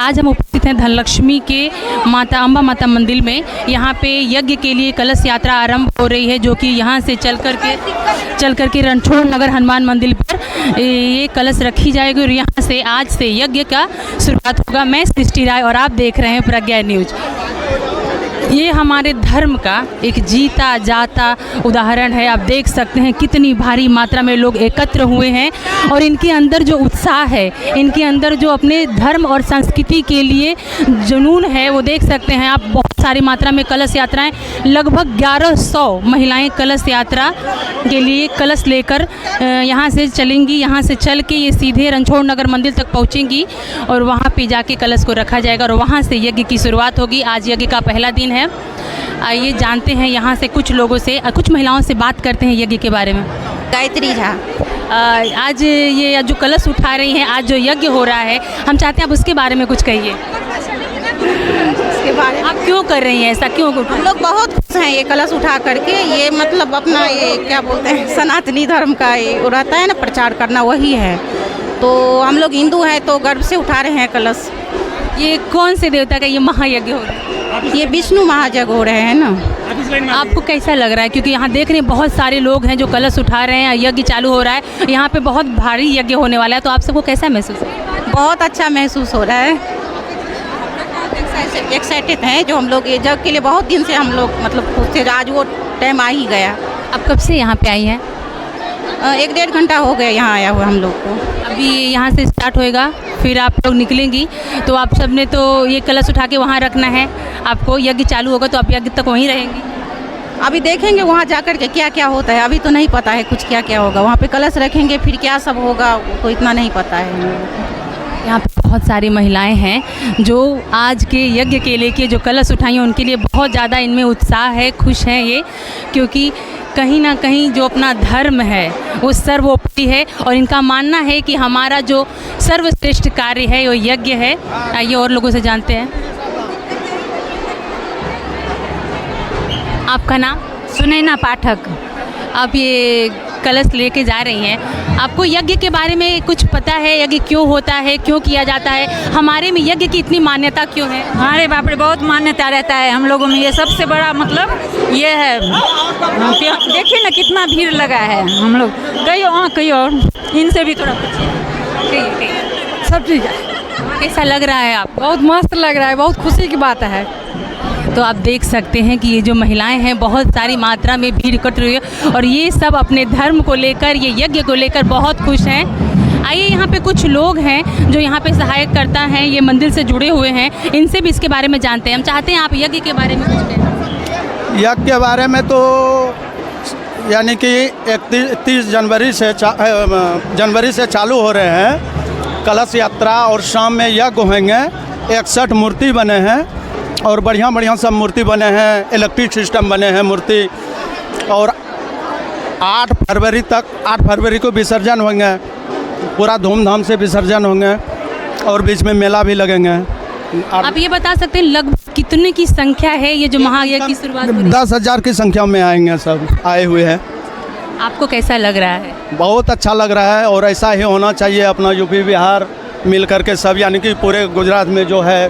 आज हम उपस्थित हैं धनलक्ष्मी के माता अम्बा माता मंदिर में। यहाँ पे यज्ञ के लिए कलश यात्रा आरंभ हो रही है, जो कि यहाँ से चल करके रणछोड़ नगर हनुमान मंदिर पर ये कलश रखी जाएगी और यहाँ से आज से यज्ञ का शुरुआत होगा। मैं सृष्टि राय और आप देख रहे हैं प्रज्ञा न्यूज। ये हमारे धर्म का एक जीता जाता उदाहरण है। आप देख सकते हैं कितनी भारी मात्रा में लोग एकत्र हुए हैं और इनके अंदर जो उत्साह है, इनके अंदर जो अपने धर्म और संस्कृति के लिए जुनून है, वो देख सकते हैं आप। बहुत सारी मात्रा में कलश यात्राएं, लगभग 1100 महिलाएं कलश यात्रा के लिए कलश लेकर यहाँ से चलेंगी। यहाँ से चल के ये सीधे रणछोड़ नगर मंदिर तक पहुँचेंगी और वहाँ पे जाके कलश को रखा जाएगा और वहाँ से यज्ञ की शुरुआत होगी। आज यज्ञ का पहला दिन है। आइए जानते हैं यहाँ से कुछ लोगों से, कुछ महिलाओं से बात करते हैं यज्ञ के बारे में। गायत्री झा। आज ये जो कलश उठा रही हैं, आज जो यज्ञ हो रहा है, हम चाहते हैं आप उसके बारे में कुछ कहिए। उसके बारे में आप क्यों कर रही हैं ऐसा, क्यों? हम लोग बहुत खुश हैं ये कलश उठा करके। ये मतलब अपना ये क्या बोलते हैं, सनातनी धर्म का ये रहता है ना, प्रचार करना, वही है। तो हम लोग हिंदू हैं तो गर्व से उठा रहे हैं कलश। ये कौन से देवता का ये महायज्ञ हो रहा है? ये विष्णु महायज्ञ हो रहे हैं ना। आपको कैसा लग रहा है? क्योंकि यहाँ देख रहे हैं बहुत सारे लोग हैं जो कलश उठा रहे हैं, यज्ञ चालू हो रहा है, यहाँ पे बहुत भारी यज्ञ होने वाला है, तो आप सबको कैसा महसूस हो? बहुत अच्छा महसूस हो रहा है। एक्साइटेड हैं जो हम लोग ये जग के लिए बहुत दिन से हम लोग मतलब खुश थे। आज वो टाइम आ ही गया। आप कब से यहाँ पे आई हैं? 1-1.5 घंटा हो गया यहाँ आया हुआ हम लोग को। अभी यहाँ से स्टार्ट होएगा, फिर आप लोग निकलेंगी, तो आप सब ने तो ये कलश उठा के वहाँ रखना है। आपको यज्ञ चालू होगा तो आप यज्ञ तक वहीं रहेंगी? अभी देखेंगे वहाँ जाकर के क्या क्या होता है। अभी तो नहीं पता है कुछ क्या क्या होगा। वहाँ पे कलश रखेंगे, फिर क्या सब होगा तो इतना नहीं पता है। यहाँ पे बहुत सारी महिलाएं हैं जो आज के यज्ञ के लेके जो कलश उठाई हैं, उनके लिए बहुत ज़्यादा इनमें उत्साह है, खुश हैं ये, क्योंकि कहीं ना कहीं जो अपना धर्म है वो सर्वोपरि है और इनका मानना है कि हमारा जो सर्वश्रेष्ठ कार्य है वो यज्ञ है। आइए और लोगों से जानते हैं। आपका नाम? सुनैना पाठक। आप ये कलश लेके जा रही हैं, आपको यज्ञ के बारे में कुछ पता है? यज्ञ क्यों होता है, क्यों किया जाता है? हमारे में यज्ञ की इतनी मान्यता क्यों है? हमारे बाप रे बहुत मान्यता रहता है हम लोगों में। ये सबसे बड़ा मतलब ये है, देखिए ना कितना भीड़ लगा है। हम लोग कहीं और इनसे भी थोड़ा पूछिए। सब ठीक है। कैसा लग रहा है आप? बहुत मस्त लग रहा है, बहुत खुशी की बात है। तो आप देख सकते हैं कि ये जो महिलाएं हैं, बहुत सारी मात्रा में भीड़ इकट्ठी हुई है और ये सब अपने धर्म को लेकर, ये यज्ञ को लेकर बहुत खुश हैं। आइए यहाँ पे कुछ लोग हैं जो यहाँ पे सहायक करता हैं, ये मंदिर से जुड़े हुए हैं, इनसे भी इसके बारे में जानते हैं। हम चाहते हैं आप यज्ञ के बारे में कुछ कहें। यज्ञ के बारे में तो यानी कि 31 जनवरी से चालू हो रहे हैं कलश यात्रा और शाम में यज्ञ होंगे। 61 मूर्ति बने हैं और बढ़िया सब मूर्ति बने हैं, इलेक्ट्रिक सिस्टम बने हैं मूर्ति। और 8 फरवरी को विसर्जन होंगे, पूरा धूमधाम से विसर्जन होंगे और बीच में मेला भी लगेंगे। आप ये बता सकते हैं लगभग कितने की संख्या है ये जो महायज्ञ की शुरुआत हो रही है? 10,000 की संख्या में आएंगे, सब आए हुए हैं। आपको कैसा लग रहा है? बहुत अच्छा लग रहा है और ऐसा ही होना चाहिए। अपना यूपी बिहार मिल करके सब, यानी कि पूरे गुजरात में जो है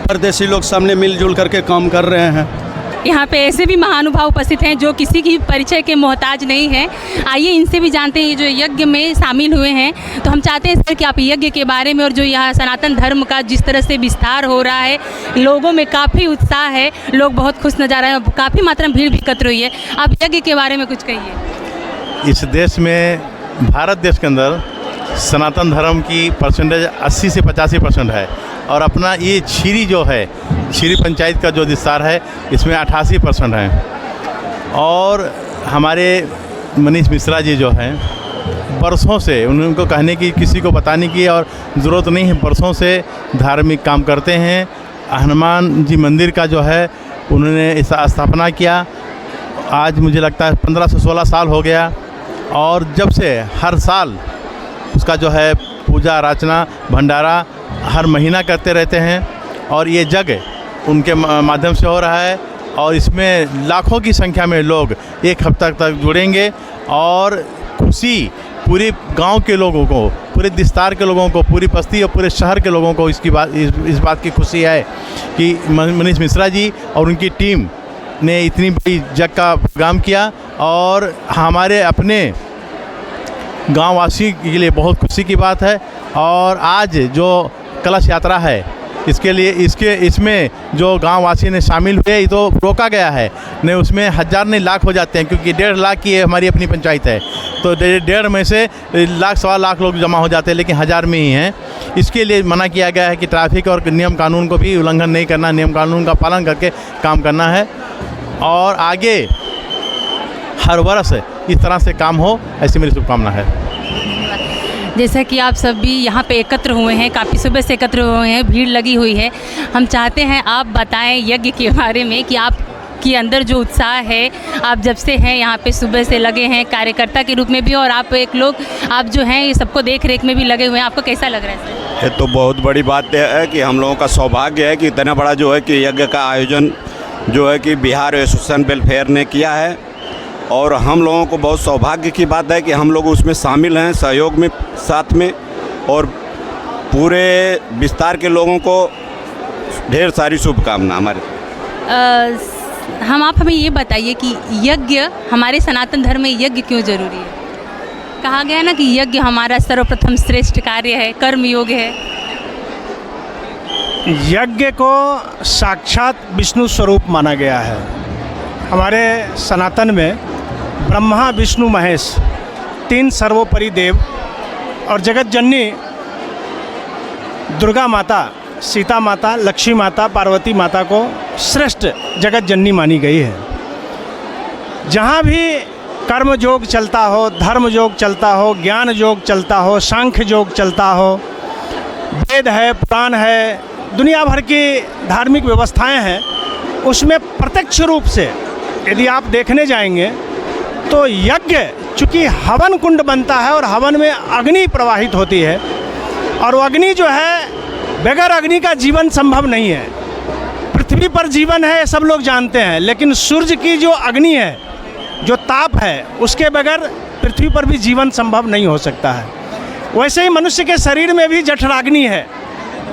परदेसी लोग सामने मिलजुल करके काम कर रहे हैं। यहाँ पे ऐसे भी महानुभाव उपस्थित हैं जो किसी की परिचय के मोहताज नहीं हैं। आइए इनसे भी जानते हैं, ये जो यज्ञ में शामिल हुए हैं। तो हम चाहते हैं सर कि आप यज्ञ के बारे में और जो यहाँ सनातन धर्म का जिस तरह से विस्तार हो रहा है, लोगों में काफ़ी उत्साह है, लोग बहुत खुश नजर आ रहे हैं, काफ़ी मात्रा में भीड़ भी एकत्र हुई है। आप यज्ञ के बारे में कुछ कहिए। इस देश में, भारत देश के अंदर सनातन धर्म की परसेंटेज 80 से 85% है और अपना ये छिरी जो है, छिरी पंचायत का जो विस्तार है, इसमें 88% है। और हमारे मनीष मिश्रा जी जो हैं, बरसों से, उनको कहने की, किसी को बताने की और ज़रूरत नहीं है, बरसों से धार्मिक काम करते हैं। हनुमान जी मंदिर का जो है उन्होंने इसका स्थापना किया। आज मुझे लगता है 15 से 16 साल हो गया और जब से हर साल उसका जो है पूजा अर्चना भंडारा हर महीना करते रहते हैं और ये जगह उनके माध्यम से हो रहा है और इसमें लाखों की संख्या में लोग एक हफ्ते तक जुड़ेंगे और खुशी पूरे गांव के लोगों को, पूरे विस्तार के लोगों को, पूरी बस्ती और पूरे शहर के लोगों को इस बात की खुशी है कि मनीष मिश्रा जी और उनकी टीम ने इतनी बड़ी यज्ञ का प्रोग्राम किया और हमारे अपने गाँव वासी के लिए बहुत खुशी की बात है। और आज जो कलश यात्रा है इसके लिए इसमें जो गांव वासी ने शामिल हुए, ये तो रोका गया है, नहीं उसमें हज़ार नहीं लाख हो जाते हैं, क्योंकि 1.5 लाख की हमारी अपनी पंचायत है, तो 1.5 में से लाख सवा लाख लोग जमा हो जाते हैं, लेकिन 1000 में ही हैं। इसके लिए मना किया गया है कि ट्रैफिक और नियम कानून को भी उल्लंघन नहीं करना, नियम कानून का पालन करके काम करना है और आगे हर वर्ष इस तरह से काम हो, ऐसी मेरी शुभकामना है। जैसा कि आप सब भी यहाँ पे एकत्र हुए हैं, काफ़ी सुबह से एकत्र हुए हैं, भीड़ लगी हुई है। हम चाहते हैं आप बताएं यज्ञ के बारे में कि आपके अंदर जो उत्साह है, आप जब से हैं यहाँ पे सुबह से लगे हैं कार्यकर्ता के रूप में भी, और आप एक लोग आप जो हैं ये सबको देख रेख में भी लगे हुए हैं, आपको कैसा लग रहा है सर? ये तो बहुत बड़ी बात है कि हम लोगों का सौभाग्य है कि इतना बड़ा जो है कि यज्ञ का आयोजन जो है कि बिहार एसोसिएशन वेलफेयर ने किया है, और हम लोगों को बहुत सौभाग्य की बात है कि हम लोग उसमें शामिल हैं सहयोग में साथ में, और पूरे विस्तार के लोगों को ढेर सारी शुभकामना हमारे। आप हमें ये बताइए कि यज्ञ हमारे सनातन धर्म में यज्ञ क्यों जरूरी है? कहा गया है ना कि यज्ञ हमारा सर्वप्रथम श्रेष्ठ कार्य है, कर्म योग है। यज्ञ को साक्षात विष्णु स्वरूप माना गया है। हमारे सनातन में ब्रह्मा विष्णु महेश 3 सर्वोपरि देव और जगत जननी दुर्गा माता, सीता माता, लक्ष्मी माता, पार्वती माता को श्रेष्ठ जगत जननी मानी गई है। जहाँ भी कर्म योग चलता हो, धर्म योग चलता हो, ज्ञान योग चलता हो, सांख्य योग चलता हो, वेद है, पुराण है, दुनिया भर की धार्मिक व्यवस्थाएं हैं, उसमें प्रत्यक्ष रूप से यदि आप देखने जाएंगे तो यज्ञ चूँकि हवन कुंड बनता है और हवन में अग्नि प्रवाहित होती है, और वो अग्नि जो है बगैर अग्नि का जीवन संभव नहीं है। पृथ्वी पर जीवन है सब लोग जानते हैं, लेकिन सूर्य की जो अग्नि है, जो ताप है, उसके बगैर पृथ्वी पर भी जीवन संभव नहीं हो सकता है। वैसे ही मनुष्य के शरीर में भी जठराग्नि है,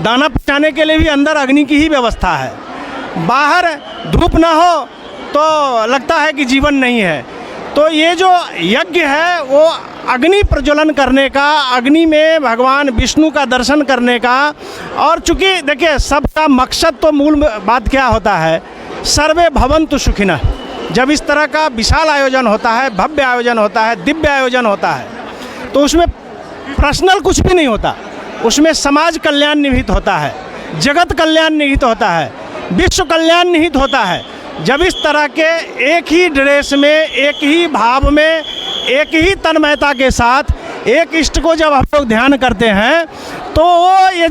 दाना पचाने के लिए भी अंदर अग्नि की ही व्यवस्था है। बाहर धूप ना हो तो लगता है कि जीवन नहीं है। तो ये जो यज्ञ है वो अग्नि प्रज्वलन करने का, अग्नि में भगवान विष्णु का दर्शन करने का, और चूँकि देखिए सबका मकसद तो मूल बात क्या होता है, सर्वे भवन्तु सुखिनः। जब इस तरह का विशाल आयोजन होता है, भव्य आयोजन होता है, दिव्य आयोजन होता है, तो उसमें पर्सनल कुछ भी नहीं होता, उसमें समाज कल्याण निहित होता है, जगत कल्याण निहित होता है, विश्व कल्याण निहित होता है। जब इस तरह के एक ही ड्रेस में, एक ही भाव में, एक ही तन्मयता के साथ एक इष्ट को जब हम लोग ध्यान करते हैं तो वो ये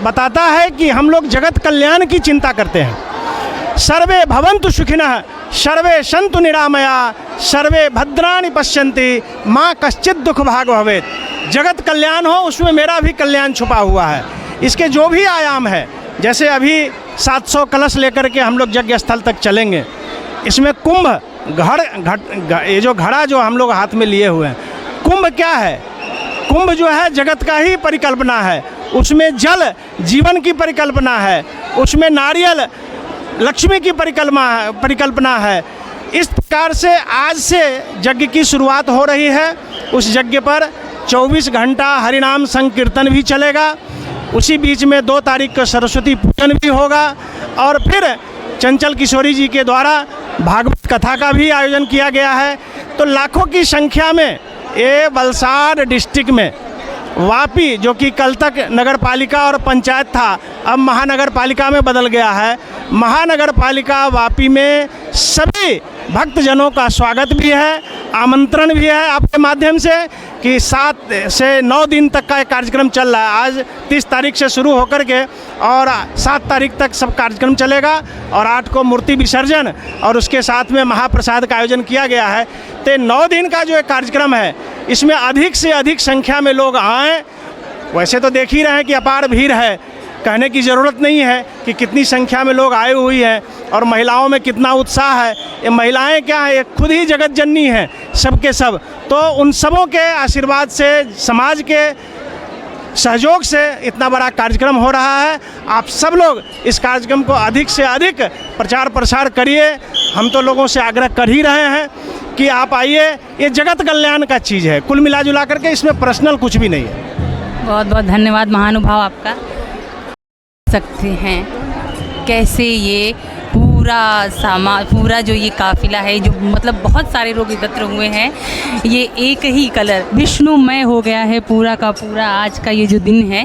बताता है कि हम लोग जगत कल्याण की चिंता करते हैं। सर्वे भवन्तु सुखिनः, सर्वे सन्तु निरामया, सर्वे भद्राणि पश्यन्ति, माँ कश्चित् दुख भाग भवेत्। जगत कल्याण हो, उसमें मेरा भी कल्याण छुपा हुआ है। इसके जो भी आयाम है, जैसे अभी 700 कलश लेकर के हम लोग यज्ञ स्थल तक चलेंगे, इसमें कुंभ ये जो घड़ा जो हम लोग हाथ में लिए हुए हैं, कुंभ क्या है? कुंभ जो है जगत का ही परिकल्पना है। उसमें जल जीवन की परिकल्पना है, उसमें नारियल लक्ष्मी की परिकल्पना है। इस प्रकार से आज से यज्ञ की शुरुआत हो रही है। उस यज्ञ पर 24 घंटा हरिनाम संकीर्तन भी चलेगा। उसी बीच में 2 तारीख को सरस्वती पूजन भी होगा, और फिर चंचल किशोरी जी के द्वारा भागवत कथा का भी आयोजन किया गया है। तो लाखों की संख्या में ये वलसाड डिस्ट्रिक्ट में वापी, जो कि कल तक नगर पालिका और पंचायत था, अब महानगर पालिका में बदल गया है, महानगर पालिका वापी में सभी भक्तजनों का स्वागत भी है, आमंत्रण भी है आपके माध्यम से कि 7 से 9 दिन तक का कार्यक्रम चल रहा है। आज 30 तारीख से शुरू होकर के और 7 तारीख तक सब कार्यक्रम चलेगा, और 8 को मूर्ति विसर्जन और उसके साथ में महाप्रसाद का आयोजन किया गया है। तो 9 दिन का जो कार्यक्रम है, इसमें अधिक से अधिक संख्या में लोग आएँ। वैसे तो देख ही रहे हैं कि अपार भीड़ है, कहने की ज़रूरत नहीं है कि कितनी संख्या में लोग आए हुई हैं, और महिलाओं में कितना उत्साह है। ये महिलाएं क्या है, ये खुद ही जगत जननी हैं सबके सब। तो उन सबों के आशीर्वाद से, समाज के सहयोग से इतना बड़ा कार्यक्रम हो रहा है। आप सब लोग इस कार्यक्रम को अधिक से अधिक प्रचार प्रसार करिए। हम तो लोगों से आग्रह कर ही रहे हैं कि आप आइए, ये जगत कल्याण का चीज़ है, कुल मिला जुला करके इसमें पर्सनल कुछ भी नहीं है। बहुत बहुत धन्यवाद महानुभाव आपका। सकते हैं कैसे ये पूरा जो ये काफिला है, जो मतलब बहुत सारे लोग एकत्र हुए हैं, ये एक ही कलर विष्णुमय हो गया है पूरा का पूरा। आज का ये जो दिन है,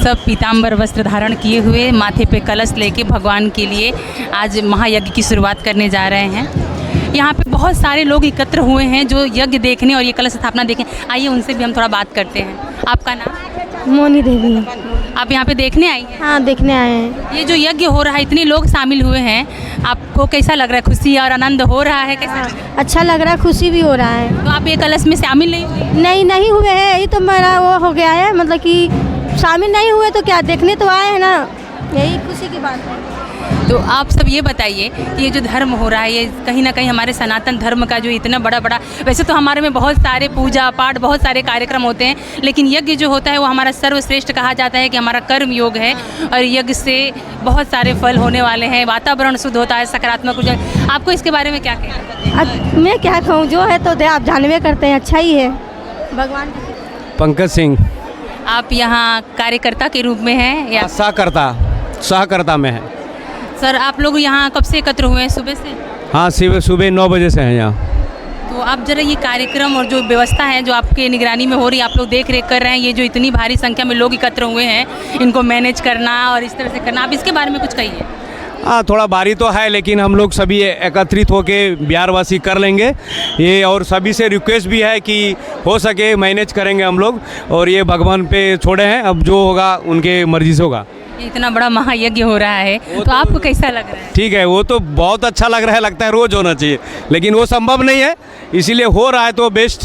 सब पीताम्बर वस्त्र धारण किए हुए माथे पे कलश लेके भगवान के लिए आज महायज्ञ की शुरुआत करने जा रहे हैं। यहाँ पे बहुत सारे लोग एकत्र हुए हैं जो यज्ञ देखने और ये कलश स्थापना देखें। आइए उनसे भी हम थोड़ा बात करते हैं। आपका नाम? मोनी देवी। आप यहाँ पे देखने आई हैं? हाँ, देखने आए हैं। ये जो यज्ञ हो रहा है, इतने लोग शामिल हुए हैं, आपको कैसा लग रहा है? खुशी और आनंद हो रहा है? कैसा? अच्छा लग रहा है, खुशी भी हो रहा है। तो आप ये कलश में शामिल नहीं हुए? नहीं हुए हैं, यही तो मेरा वो हो गया है, मतलब कि शामिल नहीं हुए तो क्या, देखने तो आए हैं ना, यही खुशी की बात है। तो आप सब ये बताइए कि ये जो धर्म हो रहा है, ये कहीं ना कहीं हमारे सनातन धर्म का जो इतना बड़ा वैसे तो हमारे में बहुत सारे पूजा पाठ, बहुत सारे कार्यक्रम होते हैं, लेकिन यज्ञ जो होता है वो हमारा सर्वश्रेष्ठ कहा जाता है कि हमारा कर्म योग है और यज्ञ से बहुत सारे फल होने वाले हैं, वातावरण शुद्ध होता है, सकारात्मक ऊर्जा। आपको इसके बारे में क्या कहना? मैं क्या कहूँ, जो है तो आप जानवे करते हैं, अच्छा ही है भगवान। पंकज सिंह। आप यहाँ कार्यकर्ता के रूप में हैं या सहकर्ता में है? सर, आप लोग यहाँ कब से एकत्र हुए हैं? सुबह से? हाँ, सुबह 9 बजे से हैं यहाँ। तो आप ज़रा ये कार्यक्रम और जो व्यवस्था है जो आपके निगरानी में हो रही है, आप लोग देख रेख कर रहे हैं, ये जो इतनी भारी संख्या में लोग एकत्र हुए हैं, इनको मैनेज करना और इस तरह से करना, आप इसके बारे में कुछ कहिए। हाँ, थोड़ा भारी तो है, लेकिन हम लोग सभी एकत्रित होके बिहारवासी कर लेंगे ये, और सभी से रिक्वेस्ट भी है कि हो सके मैनेज करेंगे हम लोग, और ये भगवान पे छोड़े हैं, अब जो होगा उनके मर्जी से होगा। इतना बड़ा महायज्ञ हो रहा है, तो आपको कैसा लग रहा है? ठीक है, वो तो बहुत अच्छा लग रहा है, लगता है रोज़ होना चाहिए, लेकिन वो संभव नहीं है, इसीलिए हो रहा है तो बेस्ट।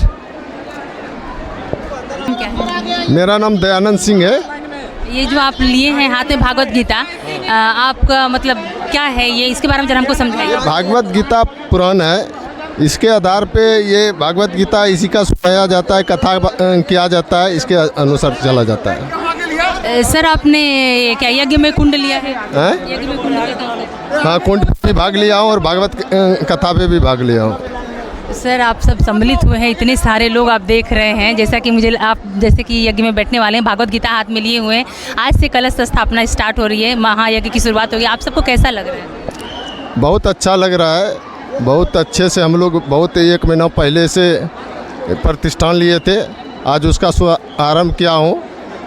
मेरा नाम दयानंद सिंह है। ये जो आप लिए हैं हाथ में भागवत गीता, आपका मतलब क्या है ये, इसके बारे में जरा हमको समझाइए। भागवत गीता पुराण है, इसके आधार पे ये भागवत गीता इसी का सुनाया जाता है, कथा किया जाता है, इसके अनुसार चला जाता है। सर, आपने क्या यज्ञ में कुंड लिया है? यज्ञ में कुंड लिया? हाँ, कुंड पे भी भाग लिया हूँ और भागवत कथा पे भी भाग लिया हूँ। सर, आप सब सम्मिलित हुए हैं, इतने सारे लोग आप देख रहे हैं, जैसा कि आप जैसे कि यज्ञ में बैठने वाले हैं, भागवत गीता हाथ में लिए हुए हैं, आज से कलश स्थापना स्टार्ट हो रही है, महायज्ञ की शुरुआत होगी, आप सबको कैसा लग रहा है? बहुत अच्छा लग रहा है, बहुत अच्छे से हम लोग बहुत 1 महीना पहले से प्रतिष्ठान लिए थे, आज उसका आरंभ किया हूँ,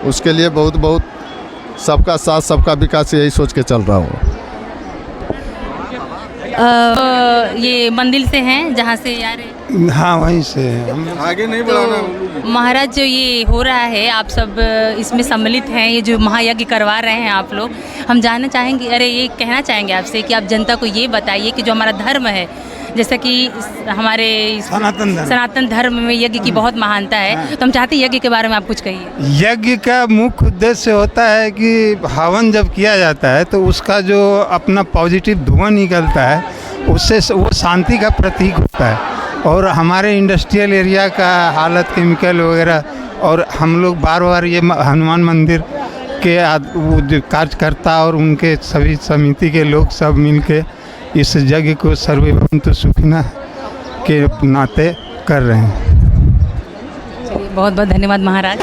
उसके लिए बहुत बहुत सबका साथ सबका विकास यही सोच के चल रहा हूँ। ये मंदिर से हैं जहाँ से आ रहे? हाँ, वहीं से हम आगे नहीं बढ़ाना। महाराज, जो ये हो रहा है, आप सब इसमें सम्मिलित हैं, ये जो महायज्ञ करवा रहे हैं आप लोग, हम जानना चाहेंगे, ये कहना चाहेंगे आपसे कि आप जनता को ये बताइए कि जो हमारा धर्म है, जैसा कि हमारे सनातन धर्म में यज्ञ की बहुत महानता है, तो हम चाहते हैं यज्ञ के बारे में आप कुछ कहिए। यज्ञ का मुख्य उद्देश्य होता है कि हवन जब किया जाता है तो उसका जो अपना पॉजिटिव धुआं निकलता है, उससे वो शांति का प्रतीक होता है। और हमारे इंडस्ट्रियल एरिया का हालत केमिकल वगैरह, और हम लोग बार बार ये हनुमान मंदिर के कार्यकर्ता और उनके सभी समिति के लोग सब मिलके इस यज्ञ को सर्वे भवन्तु सुखिनः के नाते कर रहे हैं। बहुत बहुत धन्यवाद महाराज।